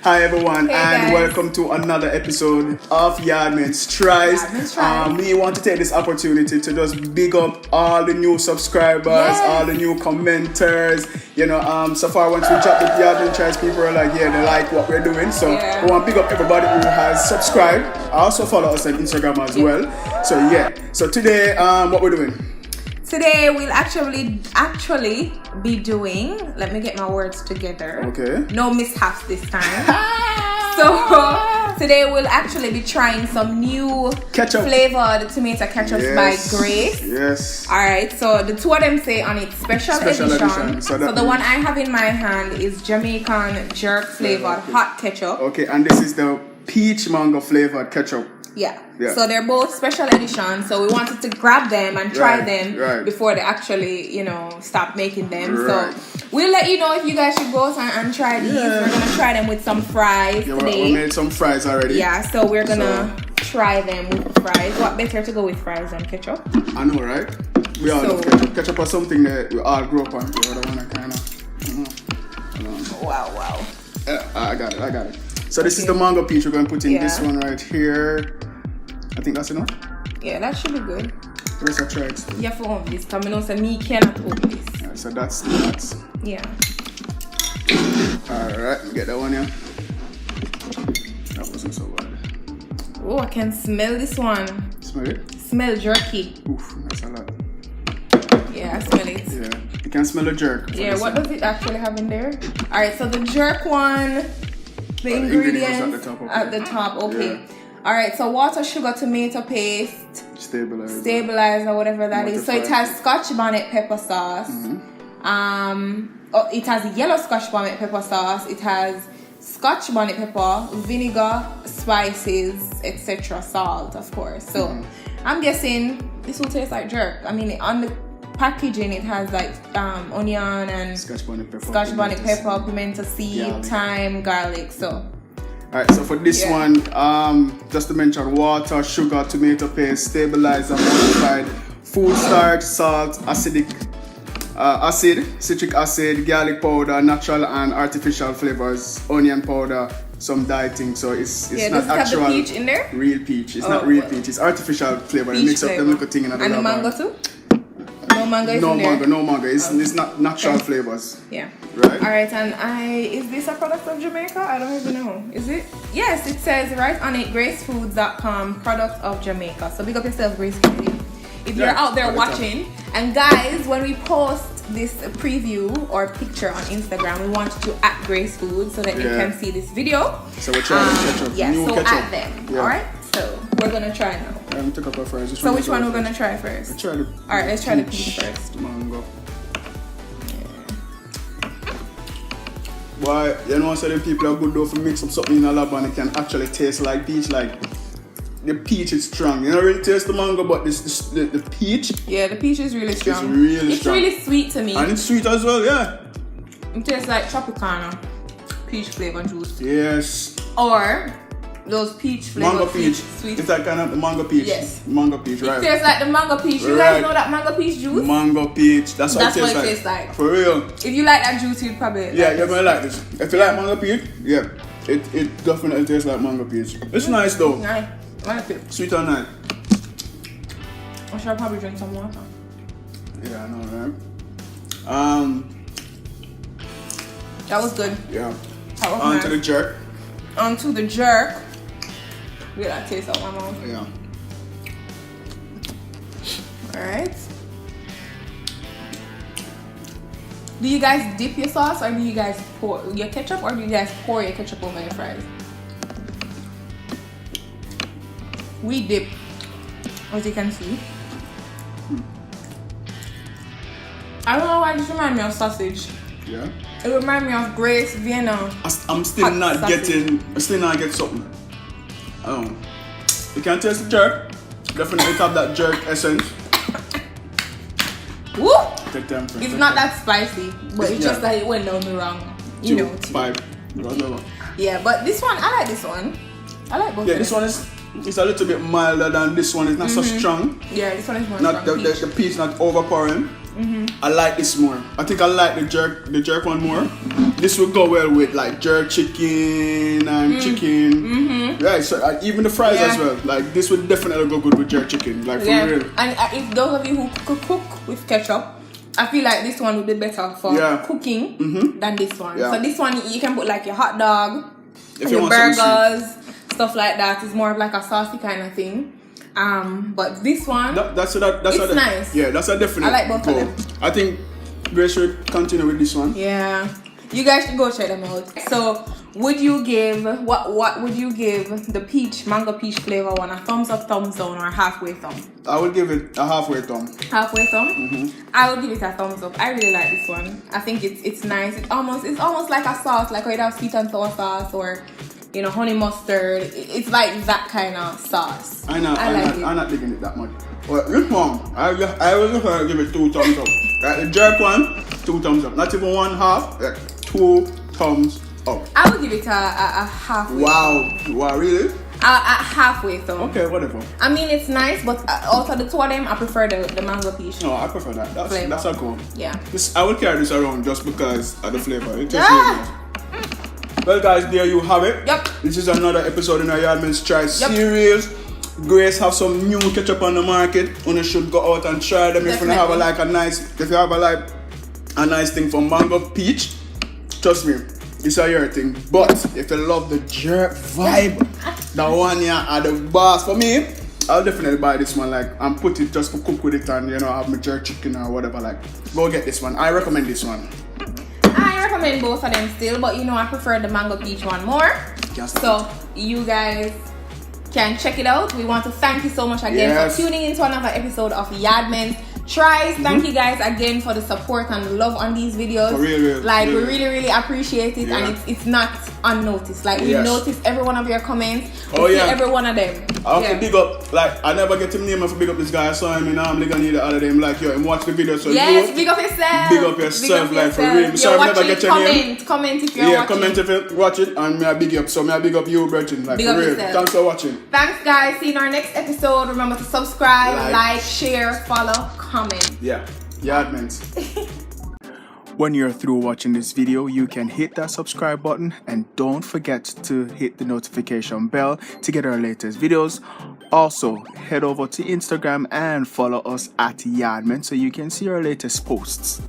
Hi everyone, Hey and guys. welcome to another episode of YaadMentz Tries. YaadMentz Tries. We want to take this opportunity to just big up all the new subscribers, all the new commenters. You know, so far once we drop the YaadMentz Tries, people are like, yeah, they like what we're doing. So we want to big up everybody who has subscribed. Also follow us on Instagram as well. So so today, what we're doing? Today we'll actually be doing, let me get my words together. Okay. No mishaps this time. So today we'll actually be trying some new Ketchup. flavored tomato ketchups by Grace. Yes. Alright, so the two of them say on it special edition. So the one I have in my hand is Jamaican jerk flavored hot ketchup. Okay, and this is the peach mango flavored ketchup. Yeah. So they're both special edition. So we wanted to grab them and try them before they actually, stop making them. So we'll let you know if you guys should go out and try these. We're gonna try them with some fries today. We made some fries already. Yeah, so we're gonna try them with the fries. What better to go with fries than ketchup? I know, right? We all love ketchup. Ketchup is something that we all grew up on. You know, the one that kind of. Wow. I got it. So this is the mango peach. We're gonna put in this one right here. I think that's enough. Yeah, that should be good. Let's try it. You have to open this. Because I know me cannot open this. Alright, so that's nuts. Yeah. Alright, get that one here. That wasn't so bad. Oh, I can smell this one. Smell it? Smell jerky. Oof, that's a lot. Yeah, I smell it. Yeah, you can smell the jerk. Yeah, what does it actually have in there? Alright, so the jerk one, the ingredients at the top. Okay. Yeah. Alright, so water, sugar, tomato paste, stabilizer, whatever that is. So it has Scotch bonnet pepper sauce. It has yellow Scotch bonnet pepper sauce. It has Scotch bonnet pepper, vinegar, spices, etc. Salt, of course. So I'm guessing this will taste like jerk. I mean, on the packaging it has like onion and Scotch bonnet pepper, pimento seed, thyme, garlic. So alright, so for this one, just to mention, water, sugar, tomato paste, stabilizer, modified food starch, salt, citric acid, garlic powder, natural and artificial flavors, onion powder, some dieting. So it's not actual have the peach in there? Real peach. It's not real peach. It's artificial flavor. It mix up them little thing in the and the mango too? No mango is in there? No mango. It's not natural flavors. Yeah. Right. Alright, and is this a product of Jamaica? I don't even know. Is it? Yes, it says right on it, gracefoods.com, product of Jamaica. So big up yourself, Grace Kennedy. If you're out there watching, and guys, when we post this preview or picture on Instagram, we want you to at Grace Foods so that you can see this video. So we're trying ketchup. Yeah, new so ketchup. at them. Alright, so we're gonna try now. We took up our fries. So which one we're gonna try first? Alright, let's try the peach first. Mango. Why, you know, so them people are good though for mix up something in a lab and it can actually taste like peach. Like the peach is strong. You don't really taste the mango, but the peach. Yeah, the peach is really strong. It's really sweet to me. And it's sweet as well, yeah. It tastes like Tropicana peach flavor juice. Yes. Or those peach flavor mango peach. Sweet. It's like kind of the mango peach. Yes. Mango peach, right? It tastes like the mango peach. You guys know that mango peach juice? Mango peach. That's what it tastes like. For real. If you like that juice, you'd probably you're gonna like this. If you like mango peach, it definitely tastes like mango peach. It's nice though. Nice. I like it. Sweet and nice. I should probably drink some water. Yeah, I know, right? That was good. Yeah. That was On nice. to the jerk. Onto the jerk. Get that taste out my mouth. Yeah. Alright. Do you guys dip your sauce or do you guys pour your ketchup or do you guys pour your ketchup over your fries? We dip, as you can see. I don't know why this reminds me of sausage. Yeah. It reminds me of Grace Vienna. I'm still not getting something. You can taste the jerk. Definitely have that jerk essence. Woo! Take time. It's not that spicy, but it's just that it went down the wrong, too. 5. Yeah, but this one, I like this one. I like both. Yeah, this one is a little bit milder than this one. It's not so strong. Yeah, this one is more not strong. The peach not overpowering. I like this more. I think I like the jerk one more. this would go well with like jerk chicken and chicken. Yeah, so even the fries as well. Like this would definitely go good with jerk chicken. Like for real. And if those of you who cook with ketchup, I feel like this one would be better for cooking than this one. So this one you can put like your hot dog, your burgers, stuff like that. It's more of like a saucy kind of thing. But this one, that's nice. Yeah, that's a definite. I like both of them. I think Grace should continue with this one. Yeah, you guys should go check them out. So, would you give what would you give the mango peach flavor one? A thumbs up, thumbs down, or halfway thumb? I would give it a halfway thumb. Halfway thumb? I would give it a thumbs up. I really like this one. I think it's nice. It's almost like a sauce, like you have sweet and sour sauce or honey mustard. It's like that kind of sauce. I'm not digging it that much. Well, this one, I will give it 2 thumbs up. Right, the jerk one, 2 thumbs up. Not even 1/2, like 2 thumbs up. I would give it a halfway. Wow, really? A halfway thumb. Okay, whatever. I mean, it's nice, but also the two of them, I prefer the mango peach. No, I prefer that. That's a cool. Yeah. I will carry this around just because of the flavor. It just well, guys, there you have it. Yep. This is another episode in our YaadMentz Tries series. Grace have some new ketchup on the market. You should go out and try them. If you have a nice thing from mango peach, trust me, it's a your thing. But if you love the jerk vibe, the one here are the boss for me. I'll definitely buy this one, and put it just to cook with it and have my jerk chicken or whatever. Go get this one. I recommend this one. I recommend both of them still, but I prefer the mango peach one more. So you guys can check it out. We want to thank you so much again for tuning into another episode of YaadMentz Tries. Thank you guys again for the support and love on these videos. For real, we really appreciate it, and it's not unnoticed. We notice every one of your comments. We see every one of them. I have to big up. I never get to name of big up this guy. I saw him, I'm gonna need the other them. And watch the video. So big up yourself. Big up yourself, for real. So I never get your name. Comment if you're watching. Comment if you watch it, and me I big up. So me I big up you, Brethren. For real. Yourself. Thanks for watching. Thanks, guys. See you in our next episode. Remember to subscribe, like, share, follow, comment. Yeah, YaadMentz. When you're through watching this video, you can hit that subscribe button and don't forget to hit the notification bell to get our latest videos. Also, head over to Instagram and follow us at YaadMentz so you can see our latest posts.